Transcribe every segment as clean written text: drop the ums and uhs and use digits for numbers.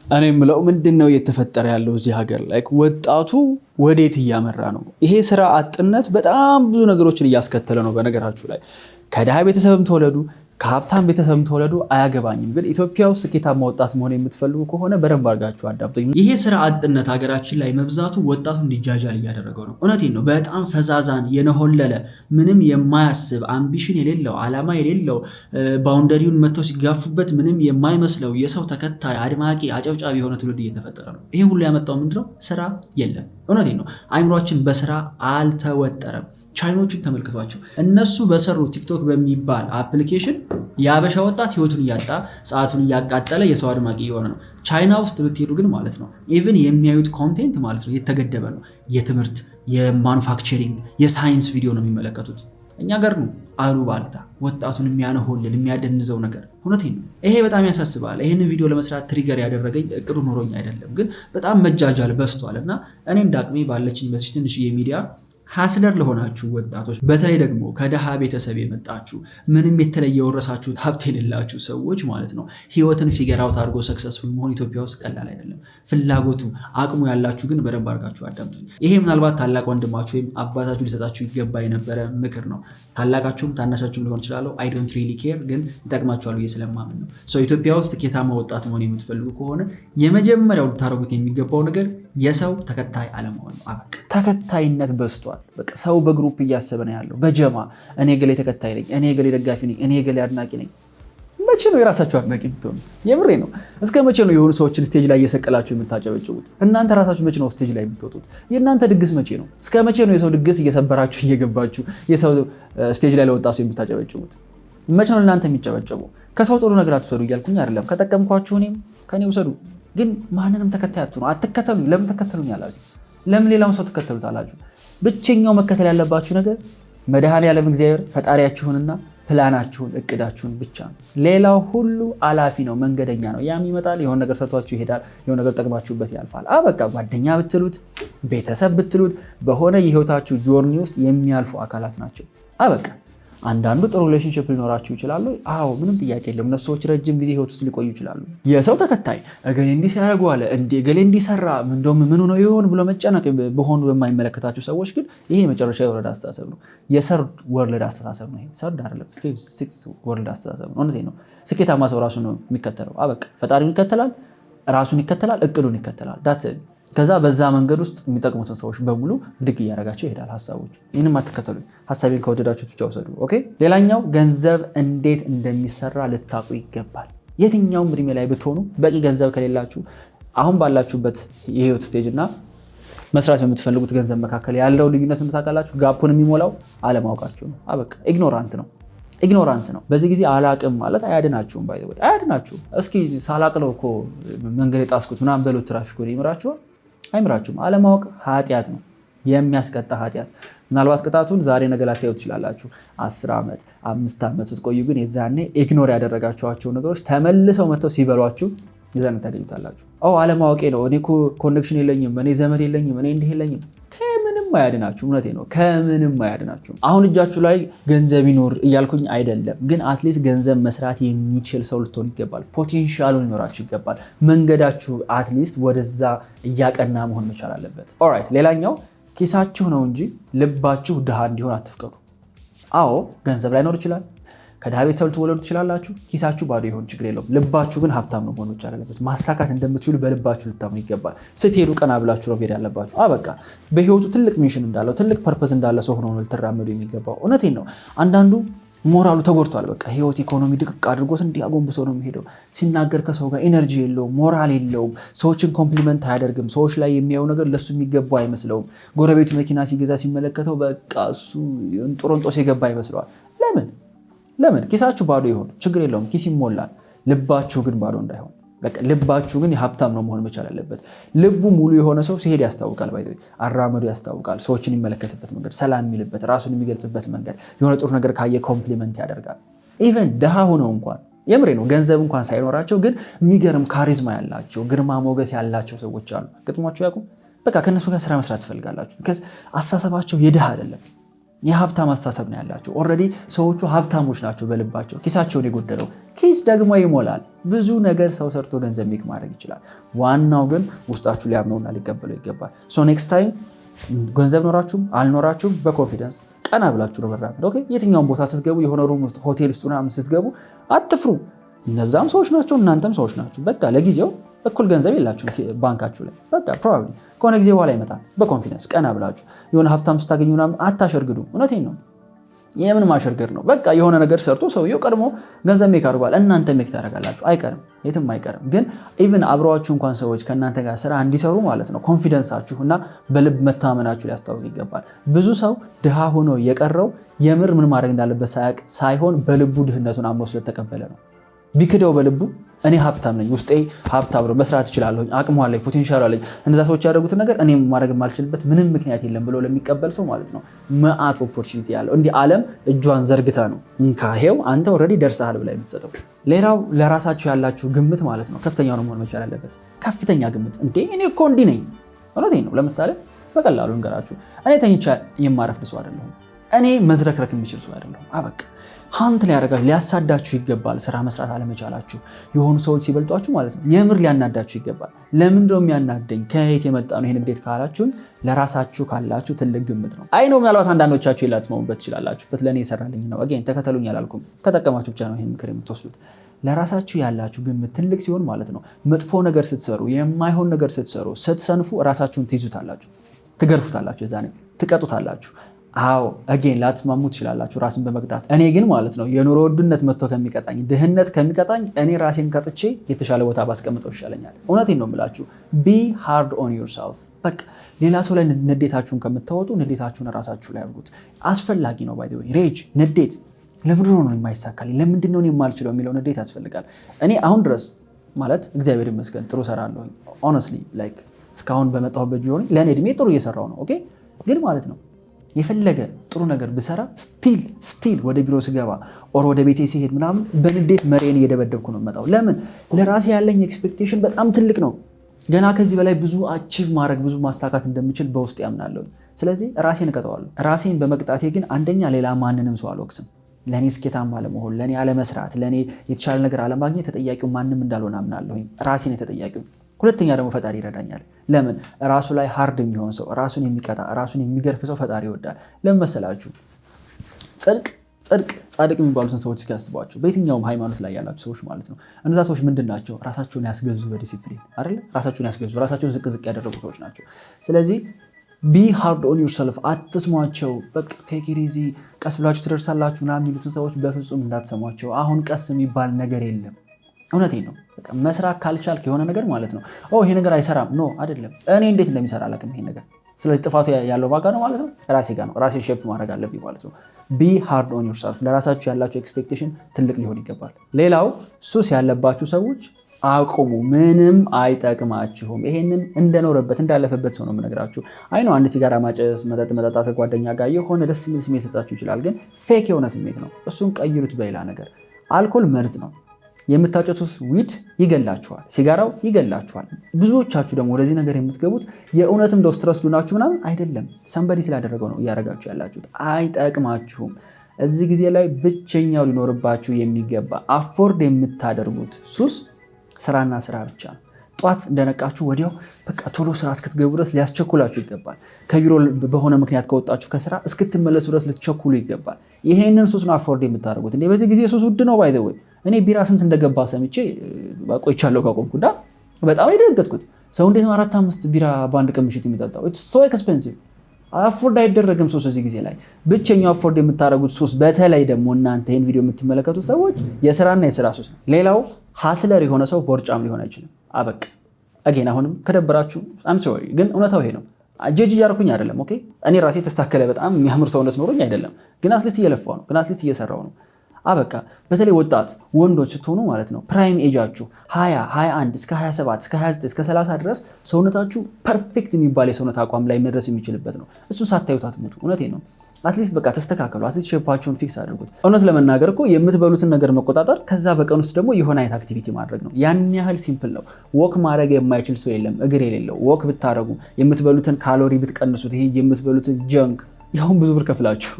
እኔ የምለው ምንድነው እየተፈጠረ ያለው እዚህ ሀገር ላይ ወጣቱ ወዴት እያመራ ነው? ይሄ ስራ አጥነት በጣም ብዙ ነገሮችን እያስከተለ ነው። በነገራችሁ ላይ ከድሃ ቤተሰብም ተወለዱ ከሀብታም ቤተሰብም ተወለዱ አያገባኝም። ግን ኢትዮጵያ ውስጥ ስኬታማ ወጣት መሆን የምትፈልጉ ከሆነ በደንብ አድርጋችሁ አዳምጡኝ። ይሄ ስራ አጥነት ሀገራችን ላይ መብዛቱ ወጣቱ እንዲጃጃል እያደረገው ነው። እውነቴን ነው። በጣም ፈዛዛን የነሆለለ ምንም የማያስብ አምቢሽን የሌለው ዓላማ የሌለው ባውንደሪውን መጥተው ሲጋፉበት ምንም የማይመስለው የሰው ተከታይ አድማቂ አጨብጫቢ የሆነ ትውልድ እየተፈጠረ ነው። ይሄ ሁሉ ያመጣው ምንድነው? ስራ የለም። እውነቴን ነው። አይምሯችን በስራ አልተወጠረም። ቻይኖችን ተመልክቷቸው እነሱ በሰሩ ቲክቶክ በሚባል አፕሊኬሽን የአበሻ ወጣት ህይወቱን እያጣ ሰዓቱን እያቃጠለ የሰው አድማቂ የሆነ ነው። ቻይና ውስጥ ብትሄዱ ግን ማለት ነው ኢቭን የሚያዩት ኮንቴንት ማለት ነው የተገደበ ነው። የትምህርት፣ የማኑፋክቸሪንግ፣ የሳይንስ ቪዲዮ ነው የሚመለከቱት። እኛ ጋር ነው አሉባልታ ወጣቱን የሚያነሆልል የሚያደንዘው ነገር። እውነቴን ነው። ይሄ በጣም ያሳስባል። ይህንን ቪዲዮ ለመስራት ትሪገር ያደረገኝ እቅዱ ኖሮኝ አይደለም፣ ግን በጣም መጃጃል በስቷል እና እኔ እንዳቅሜ ባለችኝ በዚህ ትንሽዬ ሚዲያ ሀስለር ለሆናችሁ ወጣቶች በተለይ ደግሞ ከደሃ ቤተሰብ የመጣችሁ ምንም የተለየ የወረሳችሁት ሀብት የሌላችሁ ሰዎች ማለት ነው ህይወትን ፊገር አውት አድርጎ ሰክሰስፉል መሆን ኢትዮጵያ ውስጥ ቀላል አይደለም። ፍላጎቱ አቅሙ ያላችሁ ግን በደንብ አድርጋችሁ አዳምጡኝ። ይሄ ምናልባት ታላቅ ወንድማችሁ ወይም አባታችሁ ሊሰጣችሁ ይገባ የነበረ ምክር ነው። ታላቃችሁም ታናሻችሁም ሊሆን ይችላል። አይ ዶንት ሪሊ ኬር፣ ግን ይጠቅማችኋል ብዬ ስለማምን ነው። ኢትዮጵያ ውስጥ ስኬታማ ወጣት መሆን የምትፈልጉ ከሆነ የመጀመሪያው ልታደርጉት የሚገባው ነገር የሰው ተከታይ አለመሆን ነው። አበቃ። ተከታይነት በዝቷል። በቃ ሰው በግሩፕ እያሰበ ነው ያለው፣ በጀማ እኔ ገሌ ተከታይ ነኝ፣ እኔ ገሌ ደጋፊ ነኝ፣ እኔ ገሌ አድናቂ ነኝ። መቼ ነው የራሳችሁ አድናቂ የምትሆኑ? የምሬ ነው። እስከ መቼ ነው የሆኑ ሰዎችን ስቴጅ ላይ እየሰቀላችሁ የምታጨበጭቡት? እናንተ ራሳችሁ መቼ ነው ስቴጅ ላይ የምትወጡት? የእናንተ ድግስ መቼ ነው? እስከ መቼ ነው የሰው ድግስ እየሰበራችሁ እየገባችሁ የሰው ስቴጅ ላይ ለወጣ ሰው የምታጨበጭቡት? መቼ ነው እናንተ የሚጨበጨቡ? ከሰው ጥሩ ነገር አትውሰዱ እያልኩኝ አይደለም። ከጠቀምኳችሁ እኔም ከኔ ውሰዱ፣ ግን ማንንም ተከታይ አትሁኑ። አትከተሉ። ለምን ተከተሉኝ አላችሁ? ለምን ሌላውን ሰው ተከተሉታላችሁ? ብቸኛው መከተል ያለባችሁ ነገር መድኃኔዓለም እግዚአብሔር ፈጣሪያችሁንና ፕላናችሁን እቅዳችሁን ብቻ ነው። ሌላው ሁሉ አላፊ ነው፣ መንገደኛ ነው። ያም ይመጣል፣ የሆነ ነገር ሰጥቷችሁ ይሄዳል፣ የሆነ ነገር ጠቅማችሁበት ያልፋል። በቃ ጓደኛ ብትሉት ቤተሰብ ብትሉት በሆነ የህይወታችሁ ጆርኒ ውስጥ የሚያልፉ አካላት ናቸው። በቃ አንዳንዱ ጥሩ ሪሌሽንሺፕ ሊኖራችሁ ይችላሉ። አዎ ምንም ጥያቄ የለም። እነሱ ሰዎች ረጅም ጊዜ ህይወት ውስጥ ሊቆዩ ይችላሉ። የሰው ተከታይ እገሌ እንዲህ ሲያደርጉ አለ እገሌ እንዲሰራ እንደውም ምን ሆኖ ይሆን ብሎ መጨነቅ በሆኑ በማይመለከታችሁ ሰዎች ግን ይሄ የመጨረሻ የወረዳ አስተሳሰብ ነው። የሰርድ ወርልድ አስተሳሰብ ነው። ይሄ ሰርድ አይደለም፣ ፊፍዝ ሲክስ ወርልድ አስተሳሰብ ነው። እውነቴን ነው። ስኬታማ ሰው ራሱ ነው የሚከተለው። በቃ ፈጣሪውን ይከተላል፣ ራሱን ይከተላል፣ እቅዱን ይከተላል። ከዛ በዛ መንገድ ውስጥ የሚጠቅሙትን ሰዎች በሙሉ ብድግ እያደረጋቸው ይሄዳል። ሀሳቦች ይህንም አትከተሉኝ። ሀሳቤን ከወደዳችሁ ብቻ ውሰዱ። ኦኬ። ሌላኛው ገንዘብ እንዴት እንደሚሰራ ልታውቁ ይገባል። የትኛውም እድሜ ላይ ብትሆኑ በቂ ገንዘብ ከሌላችሁ አሁን ባላችሁበት የህይወት ስቴጅ እና መስራት በምትፈልጉት ገንዘብ መካከል ያለው ልዩነት ታውቃላችሁ። ጋፑን የሚሞላው አለማወቃችሁ ነው። በቃ ኢግኖራንስ ነው። በዚህ ጊዜ አላቅም ማለት አያድናችሁም። አያድናችሁም። እስኪ ሳላቅ ነው እኮ መንገድ የጣስኩት ምናምን በሉት። ትራፊክ ይምራችኋል? አይምራችሁም። አለማወቅ ኃጢአት ነው፣ የሚያስቀጣ ኃጢአት። ምናልባት ቅጣቱን ዛሬ ነገ ላታዩ ትችላላችሁ። 10 ዓመት 5 ዓመት ስትቆዩ ግን የዛኔ ኢግኖር ያደረጋችኋቸው ነገሮች ተመልሰው መጥተው ሲበሏችሁ የዛኔ ታገኙታላችሁ። አለማወቄ ነው፣ እኔ ኮኔክሽን የለኝም፣ እኔ ዘመድ የለኝም፣ እኔ እንዲህ የለኝም። ከምንም አያድናችሁ። እውነቴ ነው። ከምንም አያድናችሁ። አሁን እጃችሁ ላይ ገንዘብ ይኖር እያልኩኝ አይደለም፣ ግን አትሊስት ገንዘብ መስራት የሚችል ሰው ልትሆን ይገባል። ፖቴንሻሉ ሊኖራችሁ ይገባል። መንገዳችሁ አትሊስት ወደዛ እያቀና መሆን መቻል አለበት። ኦራይት። ሌላኛው ኪሳችሁ ነው እንጂ ልባችሁ ድሃ እንዲሆን አትፍቀዱ። ገንዘብ ላይኖር ይችላል። ከድሃ ቤተሰብ ልትወለዱ ትችላላችሁ። ኪሳችሁ ባዶ ይሆን ችግር የለውም። ልባችሁ ግን ሀብታም ነው መሆን መቻል አለበት። ማሳካት እንደምትችሉ በልባችሁ ልታምኑ ይገባል። ስትሄዱ ቀና ብላችሁ ነው ሄድ ያለባችሁ። በቃ በህይወቱ ትልቅ ሚሽን እንዳለው ትልቅ ፐርፐዝ እንዳለ ሰው ሆኖ ልትራመዱ የሚገባው። እውነቴን ነው። አንዳንዱ ሞራሉ ተጎድቷል። በቃ ህይወት ኢኮኖሚ ድቅቅ አድርጎት እንዲያጎንብሰው ነው የሚሄደው። ሲናገር ከሰው ጋር ኢነርጂ የለውም፣ ሞራል የለውም፣ ሰዎችን ኮምፕሊመንት አያደርግም። ሰዎች ላይ የሚያየው ነገር ለሱ የሚገባው አይመስለውም። ጎረቤቱ መኪና ሲገዛ ሲመለከተው በቃ እሱ ጦሮንጦስ የገባ ይመስለዋል። ለምን? ኪሳችሁ ባዶ ይሆን ችግር የለውም፣ ኪስ ይሞላል። ልባችሁ ግን ባዶ እንዳይሆን። ልባችሁ ግን የሀብታም ነው መሆን መቻል አለበት። ልቡ ሙሉ የሆነ ሰው ሲሄድ ያስታውቃል። አራመዱ ያስታውቃል። ሰዎችን የሚመለከትበት መንገድ፣ ሰላም የሚልበት፣ ራሱን የሚገልጽበት መንገድ፣ የሆነ ጥሩ ነገር ካየ ኮምፕሊመንት ያደርጋል። ኢቨን ድሃ ሆነው እንኳን የምሬ ነው ገንዘብ እንኳን ሳይኖራቸው ግን የሚገርም ካሪዝማ ያላቸው ግርማ ሞገስ ያላቸው ሰዎች አሉ። ገጥሟቸው ያውቁ? በቃ ከእነሱ ጋር ስራ መስራት ትፈልጋላችሁ። አስተሳሰባቸው የድሃ አይደለም። የሀብታም አስተሳሰብ ነው ያላቸው። ኦልሬዲ ሰዎቹ ሀብታሞች ናቸው በልባቸው። ኪሳቸውን የጎደለው ኪስ ደግሞ ይሞላል። ብዙ ነገር ሰው ሰርቶ ገንዘብ ሜክ ማድረግ ይችላል። ዋናው ግን ውስጣችሁ ሊያምነውና ሊቀበለው ይገባል። ሶ ኔክስት ታይም ገንዘብ ኖራችሁም አልኖራችሁም በኮንፊደንስ ቀና ብላችሁ ነው መራመድ። ኦኬ የትኛውን ቦታ ስትገቡ የሆነ ሩም ውስጥ ሆቴል ውስጥ ምናምን ስትገቡ አትፍሩ። እነዛም ሰዎች ናቸው፣ እናንተም ሰዎች ናቸው። በቃ ለጊዜው እኩል ገንዘብ የላችሁ ባንካችሁ ላይ በቃ ፕሮባብሊ ከሆነ ጊዜ በኋላ ይመጣል። በኮንፊደንስ ቀና ብላችሁ የሆነ ሀብታም ስታገኙ ምናምን አታሸርግዱ። እውነቴን ነው። የምን ማሸርገር ነው? በቃ የሆነ ነገር ሰርቶ ሰውየው ቀድሞ ገንዘብ ሜክ አድርጓል። እናንተ ሜክ ታደርጋላችሁ። አይቀርም፣ የትም አይቀርም። ግን ኢቭን አብረዋችሁ እንኳን ሰዎች ከእናንተ ጋር ስራ እንዲሰሩ ማለት ነው ኮንፊደንሳችሁ እና በልብ መታመናችሁ ሊያስታውቅ ይገባል። ብዙ ሰው ድሃ ሆኖ የቀረው የምር ምን ማድረግ እንዳለበት ሳያውቅ ሳይሆን በልቡ ድህነቱን አምኖ ስለተቀበለ ነው። ቢክደው በልቡ እኔ ሀብታም ነኝ፣ ውስጤ ሀብታም ነው፣ መስራት እችላለሁ፣ አቅሙ አለኝ፣ ፖቴንሻል አለኝ፣ እነዛ ሰዎች ያደረጉትን ነገር እኔም ማድረግ የማልችልበት ምንም ምክንያት የለም ብሎ ለሚቀበል ሰው ማለት ነው መዓት ኦፖርቹኒቲ ያለው። እንዲህ ዓለም እጇን ዘርግታ ነው እንካ ሄው አንተ ኦልሬዲ ደርሰሃል ብላ የምትሰጠው። ሌላው ለራሳችሁ ያላችሁ ግምት ማለት ነው ከፍተኛ ነው መሆን መቻል አለበት። ከፍተኛ ግምት እንዴ እኔ እኮ እንዲህ ነኝ። እውነቴን ነው። ለምሳሌ በቀላሉ እንገራችሁ፣ እኔ ተኝቼ የማረፍድ ሰው አይደለሁም። እኔ መዝረክረክ የሚችል ሰው አይደለሁም። አበቃ ሀንት ሊያደርጋችሁ ሊያሳዳችሁ ይገባል። ስራ መስራት አለመቻላችሁ የሆኑ ሰዎች ሲበልጧችሁ ማለት ነው የምር ሊያናዳችሁ ይገባል። ለምንድነው የሚያናደኝ ከየት የመጣ ነው ይሄን እንዴት ካላችሁን ለራሳችሁ ካላችሁ ትልቅ ግምት ነው። አይ ነው ምናልባት አንዳንዶቻችሁ ይላትመውበት ትችላላችሁበት። ለእኔ የሰራልኝ ነው አገኝ ተከተሉኝ አላልኩም። ተጠቀማችሁ ብቻ ነው ይሄን ምክር የምትወስዱት። ለራሳችሁ ያላችሁ ግምት ትልቅ ሲሆን ማለት ነው መጥፎ ነገር ስትሰሩ፣ የማይሆን ነገር ስትሰሩ፣ ስትሰንፉ ራሳችሁን ትይዙታላችሁ፣ ትገርፉታላችሁ፣ የዛኔ ትቀጡታላችሁ። አዎ አገኝ ላትስማሙ ትችላላችሁ ራስን በመቅጣት። እኔ ግን ማለት ነው የኑሮ ውድነት መጥቶ ከሚቀጣኝ ድህነት ከሚቀጣኝ እኔ ራሴን ቀጥቼ የተሻለ ቦታ ባስቀምጠው ይሻለኛል። እውነቴን ነው የምላችሁ። ቢ ሃርድ ኦን ዮርሰልፍ። በቃ ሌላ ሰው ላይ ንዴታችሁን ከምታወጡ ንዴታችሁን ራሳችሁ ላይ አድርጉት። አስፈላጊ ነው። ባይ ዘ ወይ ሬጅ ንዴት ለምንድን ነው የማይሳካልኝ ለምንድን ነው የማልችለው የሚለው ንዴት ያስፈልጋል። እኔ አሁን ድረስ ማለት እግዚአብሔር ይመስገን ጥሩ ሰራለሁ። ሆነስትሊ ላይክ እስካሁን በመጣሁበት ጂሆን ለእኔ እድሜ ጥሩ እየሰራው ነው። ኦኬ ግን ማለት ነው የፈለገ ጥሩ ነገር ብሰራ ስቲል ወደ ቢሮ ስገባ ኦር ወደ ቤቴ ሲሄድ ምናምን በንዴት መሬን እየደበደብኩ ነው የምመጣው። ለምን? ለራሴ ያለኝ ኤክስፔክቴሽን በጣም ትልቅ ነው። ገና ከዚህ በላይ ብዙ አቺቭ ማድረግ ብዙ ማሳካት እንደምችል በውስጥ ያምናለሁ። ስለዚህ ራሴን እቀጠዋለሁ። ራሴን በመቅጣቴ ግን አንደኛ ሌላ ማንንም ሰው አልወቅስም። ለእኔ ስኬታማ አለመሆን፣ ለእኔ አለመስራት፣ ለእኔ የተሻለ ነገር አለማግኘት ተጠያቂው ማንም እንዳልሆነ አምናለሁ። ራሴን የተጠያቂው። ሁለተኛ ደግሞ ፈጣሪ ይረዳኛል። ለምን? ራሱ ላይ ሃርድ የሚሆን ሰው ራሱን የሚቀጣ ራሱን የሚገርፍ ሰው ፈጣሪ ይወዳል። ለምን መሰላችሁ? ጻድቅ የሚባሉትን ሰዎች እስኪያስቧቸው በየትኛውም ሃይማኖት ላይ ያላችሁ ሰዎች ማለት ነው። እነዛ ሰዎች ምንድን ናቸው? ራሳቸውን ያስገዙ በዲሲፕሊን አይደል? ራሳቸውን ያስገዙ ራሳቸውን ዝቅ ያደረጉ ሰዎች ናቸው። ስለዚህ ቢ ሃርድ ኦን ዮርሰልፍ። አትስሟቸው። በቃ ቴክ ኢት ኢዚ ቀስ ብላችሁ ትደርሳላችሁ ምናምን የሚሉትን ሰዎች በፍጹም እንዳትሰሟቸው። አሁን ቀስ የሚባል ነገር የለም። እውነቴን ነው። በቃ መስራት ካልቻልክ የሆነ ነገር ማለት ነው ይሄ ነገር አይሰራም ኖ አይደለም። እኔ እንዴት እንደሚሰራ አላውቅም ይሄን ነገር። ስለዚህ ጥፋቱ ያለው ማጋ ነው ማለት ነው ራሴ ጋር ነው። ራሴን ሼፕ ማድረግ አለብኝ ማለት ነው። ቢ ሃርድ ኦን ዮርሰልፍ። ለራሳችሁ ያላችሁ ኤክስፔክቴሽን ትልቅ ሊሆን ይገባል። ሌላው ሱስ ያለባችሁ ሰዎች አቁሙ። ምንም አይጠቅማችሁም። ይሄንን እንደኖረበት እንዳለፈበት ሰው ነው የምነግራችሁ። አይ ነው አንድ ሲጋራ ማጨስ፣ መጠጥ መጠጣት ከጓደኛ ጋር የሆነ ደስ የሚል ስሜት ሊሰጣችሁ ይችላል፣ ግን ፌክ የሆነ ስሜት ነው። እሱን ቀይሩት በሌላ ነገር። አልኮል መርዝ ነው። የምታጨቱት ዊድ ይገላችኋል፣ ሲጋራው ይገላችኋል። ብዙዎቻችሁ ደግሞ ወደዚህ ነገር የምትገቡት የእውነትም ደው ስትረስ ዱናችሁ ምናምን አይደለም፣ ሰንበዲ ስላደረገው ነው እያደረጋችሁ ያላችሁት። አይጠቅማችሁም። እዚህ ጊዜ ላይ ብቸኛው ሊኖርባችሁ የሚገባ አፎርድ የምታደርጉት ሱስ ስራና ስራ ብቻ ነው። ጧት እንደነቃችሁ ወዲያው በቃ ቶሎ ስራ እስክትገቡ ድረስ ሊያስቸኩላችሁ ይገባል። ከቢሮ በሆነ ምክንያት ከወጣችሁ ከስራ እስክትመለሱ ድረስ ልትቸኩሉ ይገባል። ይሄንን ሱስ ነው አፎርድ የምታደርጉት። እንዴ በዚህ ጊዜ ሱስ ውድ ነው። ባይ ዘ ወይ እኔ ቢራ ስንት እንደገባ ሰምቼ ቆይቻለሁ ካቆምኩና በጣም የደነገጥኩት። ሰው እንዴት 4-5 ቢራ በአንድ ቀን ምሽት የሚጠጣው? ኢትስ ሶ ኤክስፔንሲቭ። አፎርድ አይደረግም ሱስ እዚህ ጊዜ ላይ። ብቸኛው አፎርድ የምታደርጉት ሱስ በተለይ ደግሞ እናንተ ይሄን ቪዲዮ የምትመለከቱ ሰዎች የስራና የስራ ሱስ ነው። ሌላው ሃስለር የሆነ ሰው ቦርጫም ሊሆን አይችልም። አበቃ አገን አሁንም ከደበራችሁ አም ሶሪ፣ ግን እውነታው ይሄ ነው። ጀጅ እያደረኩኝ አይደለም። ኦኬ እኔ ራሴ ተስተካከለ በጣም የሚያምር ሰውነት ኖሮኝ አይደለም፣ ግን አትሊስት እየለፋው ነው፣ ግን አትሊስት እየሰራው ነው። አበቃ በተለይ ወጣት ወንዶች ስትሆኑ ማለት ነው ፕራይም ኤጃችሁ 20 21 እስከ 27 እስከ 29 እስከ 30 ድረስ ሰውነታችሁ ፐርፌክት የሚባል የሰውነት አቋም ላይ መድረስ የሚችልበት ነው። እሱን ሳታዩት አትሞቱ። እውነቴን ነው። አትሊስት በቃ ተስተካከሉ። አትሊስት ሼፓችሁን ፊክስ አድርጉት። እውነት ለመናገር እኮ የምትበሉትን ነገር መቆጣጠር፣ ከዛ በቀን ውስጥ ደግሞ የሆነ አይነት አክቲቪቲ ማድረግ ነው። ያን ያህል ሲምፕል ነው። ወክ ማድረግ የማይችል ሰው የለም። እግር የሌለው ወክ ብታረጉ፣ የምትበሉትን ካሎሪ ብትቀንሱት፣ ይሄ የምትበሉትን ጀንክ ያሁን ብዙ ብር ከፍላችሁ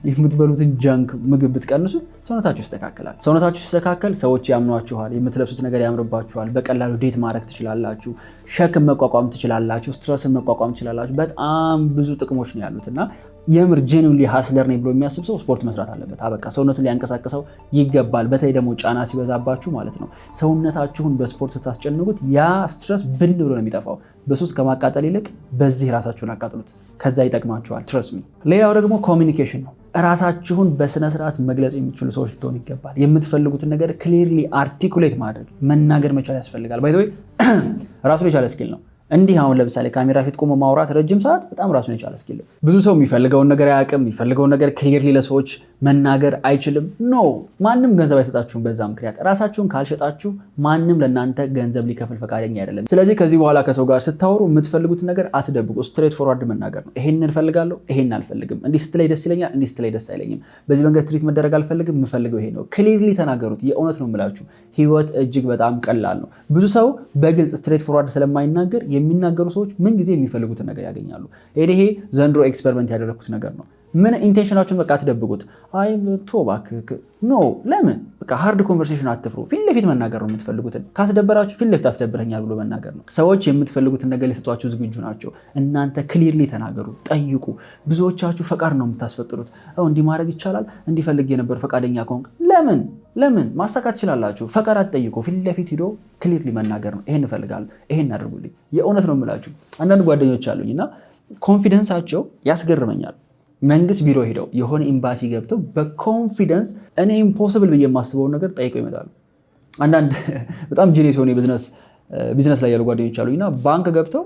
የምትበሉትን ጃንክ ምግብ ብትቀንሱ ሰውነታችሁ ይስተካከላል። ሰውነታችሁ ሲስተካከል ሰዎች ያምኗችኋል፣ የምትለብሱት ነገር ያምርባችኋል፣ በቀላሉ ዴት ማድረግ ትችላላችሁ፣ ሸክም መቋቋም ትችላላችሁ፣ ስትረስን መቋቋም ትችላላችሁ። በጣም ብዙ ጥቅሞች ነው ያሉት እና የምር ጄኑዊንሊ ሃስለር ነኝ ብሎ የሚያስብ ሰው ስፖርት መስራት አለበት። አበቃ ሰውነቱን ሊያንቀሳቅሰው ይገባል። በተለይ ደግሞ ጫና ሲበዛባችሁ ማለት ነው። ሰውነታችሁን በስፖርት ስታስጨንቁት ያ ስትረስ ብን ብሎ ነው የሚጠፋው። በሱስ ከማቃጠል ይልቅ በዚህ ራሳችሁን አቃጥሉት፣ ከዛ ይጠቅማችኋል። ትረስ ሚ። ሌላው ደግሞ ኮሚኒኬሽን ነው። ራሳችሁን በስነ ስርዓት መግለጽ የሚችሉ ሰዎች ልትሆኑ ይገባል። የምትፈልጉትን ነገር ክሊርሊ አርቲኩሌት ማድረግ መናገር መቻል ያስፈልጋል። ባይ ዘ ወይ ራሱን የቻለ ስኪል ነው። እንዲህ አሁን ለምሳሌ ካሜራ ፊት ቆሞ ማውራት ረጅም ሰዓት በጣም ራሱን የቻለ ስኪል ነው። ብዙ ሰው የሚፈልገውን ነገር አያውቅም፣ የሚፈልገውን ነገር ክሊርሊ ለሰዎች መናገር አይችልም። ኖ ማንም ገንዘብ አይሰጣችሁም። በዛ ምክንያት ራሳችሁን ካልሸጣችሁ ማንም ለእናንተ ገንዘብ ሊከፍል ፈቃደኛ አይደለም። ስለዚህ ከዚህ በኋላ ከሰው ጋር ስታወሩ የምትፈልጉትን ነገር አትደብቁ። ስትሬት ፎርዋርድ መናገር ነው። ይሄን እፈልጋለሁ፣ ይሄን አልፈልግም፣ እንዲህ ስትለይ ደስ ይለኛል፣ እንዲህ ስትለይ ደስ አይለኝም፣ በዚህ መንገድ ትሪት መደረግ አልፈልግም፣ የምፈልገው ይሄ ነው። ክሊርሊ ተናገሩት። የእውነት ነው የምላችሁ፣ ህይወት እጅግ በጣም ቀላል ነው። ብዙ ሰው በግልጽ ስትሬት ፎርዋርድ ስለማይናገር የሚናገሩ ሰዎች ምን ጊዜ የሚፈልጉትን ነገር ያገኛሉ። ይሄ ዘንድሮ ኤክስፐሪመንት ያደረኩት ነገር ነው። ምን ኢንቴንሽናችሁን በቃ አትደብቁት። አይ ቶባክ ኖ ለምን በቃ ሃርድ ኮንቨርሴሽን አትፍሩ። ፊት ለፊት መናገር ነው የምትፈልጉትን። ካስደበራችሁ ፊት ለፊት አስደብረኛል ብሎ መናገር ነው። ሰዎች የምትፈልጉትን ነገር ሊሰጧችሁ ዝግጁ ናቸው። እናንተ ክሊርሊ ተናገሩ፣ ጠይቁ። ብዙዎቻችሁ ፈቃድ ነው የምታስፈቅዱት። እንዲህ ማድረግ ይቻላል፣ እንዲፈልግ የነበር ፈቃደኛ ከሆንክ ለምን ማሳካት ትችላላችሁ። ፈቃድ አትጠይቁ። ፊት ለፊት ሂዶ ክሊርሊ መናገር ነው። ይሄን እፈልጋለሁ፣ ይሄን አድርጉልኝ። የእውነት ነው የምላችሁ። አንዳንድ ጓደኞች አሉኝ እና ኮንፊደንሳቸው ያስገርመኛል። መንግስት ቢሮ ሄደው የሆነ ኤምባሲ ገብተው በኮንፊደንስ እኔ ኢምፖሲብል ብዬ የማስበውን ነገር ጠይቀው ይመጣሉ። አንዳንድ በጣም ጂኒየስ የሆነ ቢዝነስ ላይ ያሉ ጓደኞች አሉኝ እና ባንክ ገብተው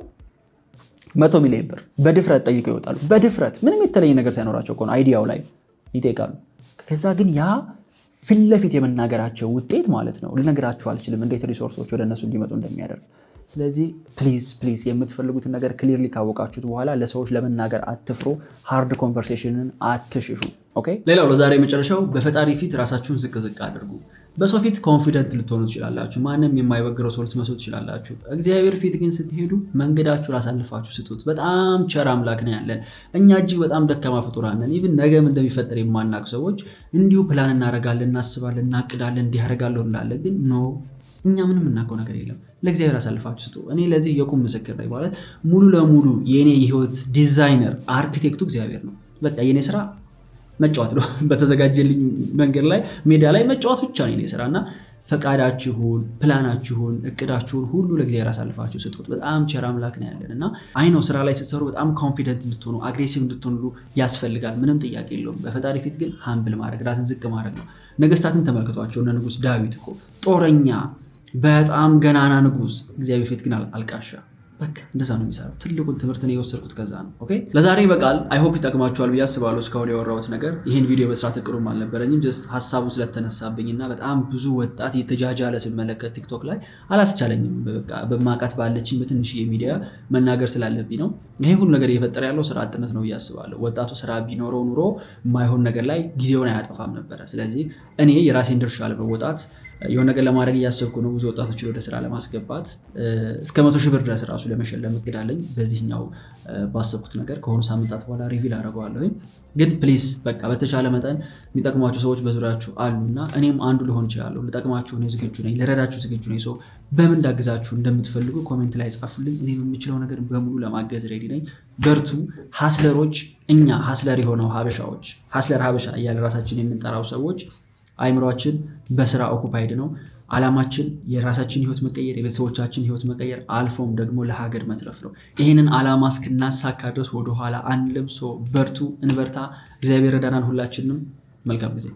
100 ሚሊዮን ብር በድፍረት ጠይቀው ይወጣሉ። በድፍረት ምንም የተለየ ነገር ሳይኖራቸው ከሆነ አይዲያው ላይ ይጠይቃሉ። ከዛ ግን ያ ፊት ለፊት የመናገራቸው ውጤት ማለት ነው ልነግራችሁ አልችልም እንዴት ሪሶርሶች ወደ እነሱ እንዲመጡ እንደሚያደርግ። ስለዚህ ፕሊዝ የምትፈልጉትን ነገር ክሊርሊ ካወቃችሁት በኋላ ለሰዎች ለመናገር አትፍሩ። ሃርድ ኮንቨርሴሽንን አትሽሹ። ኦኬ። ሌላው ለዛሬ መጨረሻው በፈጣሪ ፊት ራሳችሁን ዝቅ አድርጉ። በሰው ፊት ኮንፊደንት ልትሆኑ ትችላላችሁ። ማንም የማይበግረው ሰው ልትመስሉ ትችላላችሁ። እግዚአብሔር ፊት ግን ስትሄዱ መንገዳችሁን አሳልፋችሁ ስጡት። በጣም ቸር አምላክ ነው ያለን። እኛ እጅግ በጣም ደካማ ፍጡራን ነን። ኢቭን ነገም እንደሚፈጠር የማናውቅ ሰዎች እንዲሁ ፕላን እናደርጋለን፣ እናስባለን፣ እናቅዳለን፣ እንዲህ አደርጋለሁ እንላለን። ግን ኖ እኛ ምንም የምናውቀው ነገር የለም። ለእግዚአብሔር አሳልፋችሁ ስጡ። እኔ ለዚህ የቁም ምስክር ነኝ። ማለት ሙሉ ለሙሉ የኔ የህይወት ዲዛይነር አርኪቴክቱ እግዚአብሔር ነው። በቃ የኔ ስራ መጫወት ነው። በተዘጋጀልኝ መንገድ ላይ ሜዳ ላይ መጫወት ብቻ ነው የኔ ስራ እና ፈቃዳችሁን፣ ፕላናችሁን፣ እቅዳችሁን ሁሉ ለእግዚአብሔር አሳልፋችሁ ስጡት። በጣም ቸር አምላክ ነው ያለን እና አይ ነው ስራ ላይ ስትሰሩ በጣም ኮንፊደንት እንድትሆኑ አግሬሲቭ እንድትሆኑ ያስፈልጋል። ምንም ጥያቄ የለውም። በፈጣሪ ፊት ግን ሃምብል ማድረግ ራስን ዝቅ ማድረግ ነው። ነገስታትን ተመልክቷቸው እነ ንጉስ ዳዊት እኮ ጦረኛ በጣም ገናና ንጉስ፣ እግዚአብሔር ፊት ግን አልቃሻ። በቃ እንደዛ ነው የሚሰራው። ትልቁን ትምህርት ነው የወሰድኩት ከዛ ነው። ኦኬ ለዛሬ በቃል አይ ሆፕ ይጠቅማችኋል ብዬ አስባለሁ። እስካሁን ያወራሁት ነገር ይህን ቪዲዮ በስራት እቅዱም አልነበረኝም። ጀስት ሀሳቡ ስለተነሳብኝና በጣም ብዙ ወጣት የተጃጃለ ስመለከት ቲክቶክ ላይ አላስቻለኝም። በቃ በማውቃት ባለችኝ በትንሽ የሚዲያ መናገር ስላለብኝ ነው። ይሄ ሁሉ ነገር እየፈጠረ ያለው ስራ አጥነት ነው ብዬ አስባለሁ። ወጣቱ ስራ ቢኖረው ኑሮ የማይሆን ነገር ላይ ጊዜውን አያጠፋም ነበረ። ስለዚህ እኔ የራሴን ድርሻ ለመወጣት የሆነ ነገር ለማድረግ እያሰብኩ ነው። ብዙ ወጣቶችን ወደ ስራ ለማስገባት እስከ 100 ሺህ ብር ድረስ ራሱ ለመሸለም እቅድ አለኝ። በዚህኛው ባሰብኩት ነገር ከሆኑ ሳምንታት በኋላ ሪቪል አደርገዋለሁ። ግን ፕሊዝ በቃ በተቻለ መጠን የሚጠቅሟቸው ሰዎች በዙሪያችሁ አሉና እኔም አንዱ ልሆን እችላለሁ። ልጠቅማችሁ እኔ ዝግጁ ነኝ፣ ልረዳችሁ ዝግጁ ነኝ። ሰው በምን እንዳግዛችሁ እንደምትፈልጉ ኮሜንት ላይ ጻፉልኝ። እኔ የምችለው ነገር በሙሉ ለማገዝ ሬዲ ነኝ። በርቱ ሀስለሮች። እኛ ሀስለር የሆነው ሀበሻዎች፣ ሀስለር ሀበሻ እያለ ራሳችን የምንጠራው ሰዎች አይምሯችን በስራ ኦኩፓይድ ነው። ዓላማችን የራሳችን ህይወት መቀየር፣ የቤተሰቦቻችን ህይወት መቀየር፣ አልፎም ደግሞ ለሀገር መትረፍ ነው። ይህንን ዓላማ እስክናሳካ ድረስ ወደኋላ አንልም። በርቱ፣ እንበርታ። እግዚአብሔር ረዳናል። ሁላችንም መልካም ጊዜ